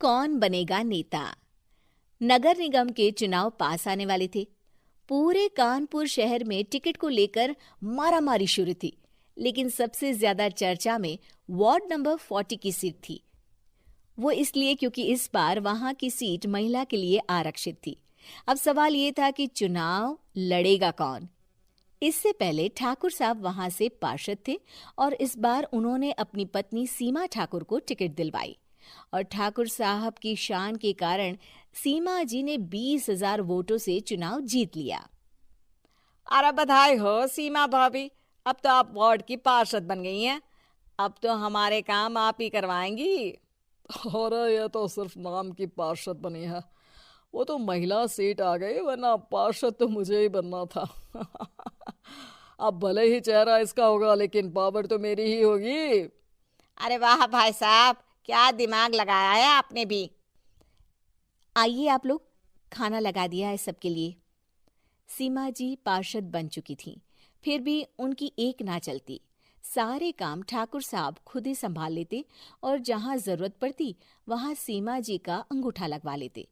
कौन बनेगा नेता। नगर निगम के चुनाव पास आने वाले थे। पूरे कानपुर शहर में टिकट को लेकर मारामारी शुरू थी, लेकिन सबसे ज्यादा चर्चा में वार्ड नंबर 40 की सीट थी। वो इसलिए क्योंकि इस बार वहां की सीट महिला के लिए आरक्षित थी। अब सवाल ये था कि चुनाव लड़ेगा कौन। इससे पहले ठाकुर साहब वहां से पार्षद थे और इस बार उन्होंने अपनी पत्नी सीमा ठाकुर को टिकट दिलवाई और ठाकुर साहब की शान के कारण सीमा जी ने 20,000 वोटों से चुनाव जीत लिया। अरे बधाई हो सीमा भाभी, अब तो आप वार्ड की पार्षद बन गई हैं। अब तो हमारे काम आप ही करवाएंगी। अरे ये तो सिर्फ नाम की पार्षद बनी है, वो तो महिला सीट आ गई, वरना पार्षद तो मुझे ही बनना था। अब भले ही चेहरा इसका होगा, लेकिन पावर तो मेरी ही होगी। अरे वाह भाई साहब, क्या दिमाग लगाया है आपने भी। आइए आप लोग, खाना लगा दिया है सबके लिए। सीमा जी पार्षद बन चुकी थीं, फिर भी उनकी एक ना चलती। सारे काम ठाकुर साहब खुद ही संभाल लेते और जहां जरूरत पड़ती वहां सीमा जी का अंगूठा लगवा लेते।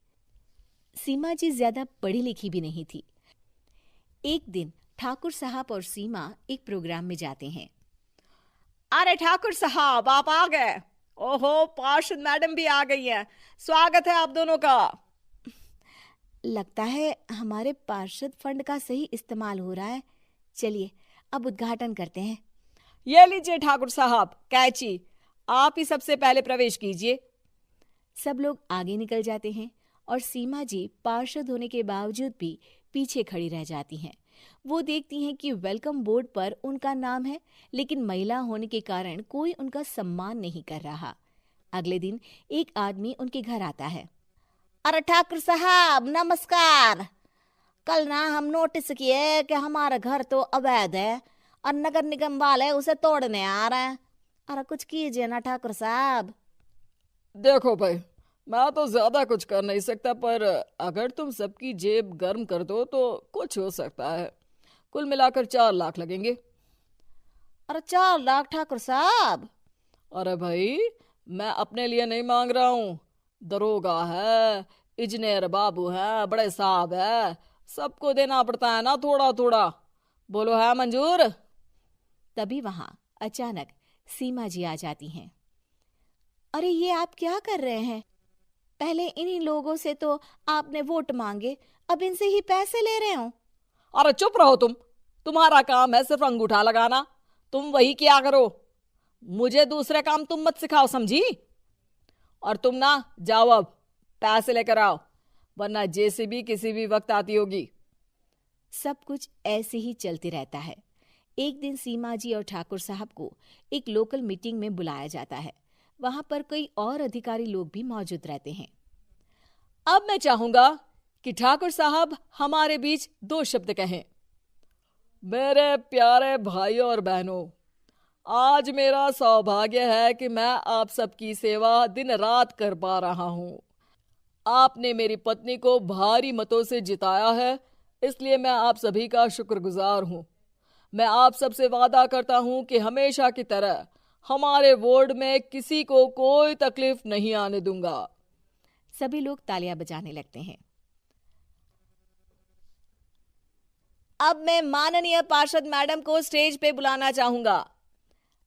सीमा जी ज्यादा पढ़ी लिखी भी नहीं थी। एक दिन ठाकुर साहब और सीमा एक प्रोग्राम में जाते हैं। अरे ठाकुर साहब, आप आ गए। ओहो, पार्षद मैडम भी आ गई हैं। स्वागत है आप दोनों का। लगता है हमारे पार्षद फंड का सही इस्तेमाल हो रहा है। चलिए अब उद्घाटन करते हैं। ये लीजिए ठाकुर साहब कैची, आप ही सबसे पहले प्रवेश कीजिए। सब लोग आगे निकल जाते हैं और सीमा जी पार्षद होने के बावजूद भी पीछे खड़ी रह जाती हैं। वो देखती हैं कि वेलकम बोर्ड पर उनका नाम है, लेकिन महिला होने के कारण कोई उनका सम्मान नहीं कर रहा। अगले दिन एक आदमी उनके घर आता है। अरे ठाकुर साहब नमस्कार। कल ना हम नोटिस किए कि हमारा घर तो अवैध है और नगर निगम वाले उसे तोड़ने आ रहे हैं। अरे कुछ कीजिए ना ठाकुर साहब। देखो भाई, मैं तो ज्यादा कुछ कर नहीं सकता, पर अगर तुम सबकी जेब गर्म कर दो तो कुछ हो सकता है। कुल मिलाकर 4 लाख लगेंगे। अरे 4 लाख ठाकुर साहब? अरे भाई, मैं अपने लिए नहीं मांग रहा हूँ। दरोगा है, इंजीनियर बाबू है, बड़े साहब है, सबको देना पड़ता है ना थोड़ा थोड़ा। बोलो है मंजूर? तभी वहां अचानक सीमा जी आ जाती हैं। अरे ये आप क्या कर रहे हैं? पहले इन्हीं लोगों से तो आपने वोट मांगे, अब इनसे ही पैसे ले रहे हो। अरे चुप रहो तुम, तुम्हारा काम है सिर्फ अंगूठा लगाना, तुम वही किया करो। मुझे दूसरे काम तुम मत सिखाओ, समझी? और तुम ना जाओ, अब पैसे लेकर आओ, वरना जेसीबी किसी भी वक्त आती होगी। सब कुछ ऐसे ही चलते रहता है। एक दिन सीमा जी और ठाकुर साहब को एक लोकल मीटिंग में बुलाया जाता है। वहां पर कई और अधिकारी लोग भी मौजूद रहते हैं। अब मैं चाहूंगा कि ठाकुर साहब हमारे बीच 2 शब्द कहें। मेरे प्यारे भाइयों और बहनों, आज मेरा सौभाग्य है कि मैं आप सबकी सेवा दिन रात कर पा रहा हूं। आपने मेरी पत्नी को भारी मतों से जिताया है, इसलिए मैं आप सभी का शुक्रगुजार हूं। मैं आप सबसे वादा करता हूं कि हमेशा की तरह हमारे वार्ड में किसी को कोई तकलीफ नहीं आने दूंगा। सभी लोग तालियां बजाने लगते हैं। अब मैं माननीय पार्षद मैडम को स्टेज पे बुलाना चाहूंगा।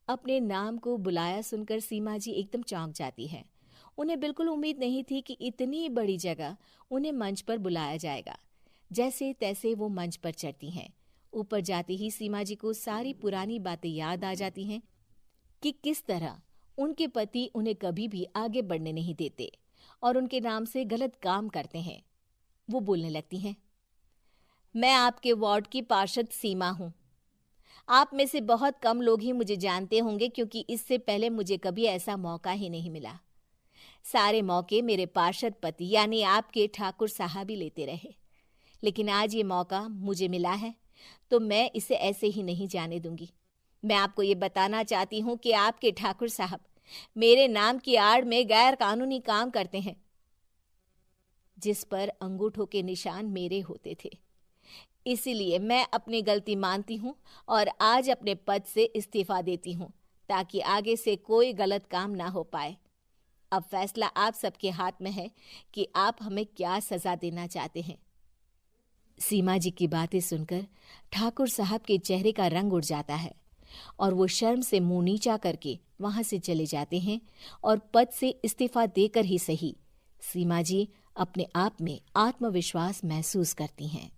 अपने नाम को बुलाया सुनकर सीमा जी एकदम चौंक जाती है। उन्हें बिल्कुल उम्मीद नहीं थी कि इतनी बड़ी जगह उन्हें मंच पर बुलाया जाएगा। जैसे तैसे वो मंच पर चढ़ती हैं। ऊपर जाते ही सीमा जी को सारी पुरानी बातें याद आ जाती हैं कि किस तरह उनके पति उन्हें कभी भी आगे बढ़ने नहीं देते और उनके नाम से गलत काम करते हैं। वो बोलने लगती हैं। मैं आपके वार्ड की पार्षद सीमा हूं। आप में से बहुत कम लोग ही मुझे जानते होंगे, क्योंकि इससे पहले मुझे कभी ऐसा मौका ही नहीं मिला। सारे मौके मेरे पार्षद पति यानी आपके ठाकुर साहब ही लेते रहे, लेकिन आज ये मौका मुझे मिला है तो मैं इसे ऐसे ही नहीं जाने दूंगी। मैं आपको ये बताना चाहती हूँ कि आपके ठाकुर साहब मेरे नाम की आड़ में गैर कानूनी काम करते हैं, जिस पर अंगूठों के निशान मेरे होते थे। इसीलिए मैं अपनी गलती मानती हूँ और आज अपने पद से इस्तीफा देती हूँ, ताकि आगे से कोई गलत काम ना हो पाए। अब फैसला आप सबके हाथ में है कि आप हमें क्या सजा देना चाहते हैं। सीमा जी की बातें सुनकर ठाकुर साहब के चेहरे का रंग उड़ जाता है और वो शर्म से मुंह नीचा करके वहां से चले जाते हैं और पद से इस्तीफा देकर ही सही सीमा जी अपने आप में आत्मविश्वास महसूस करती हैं।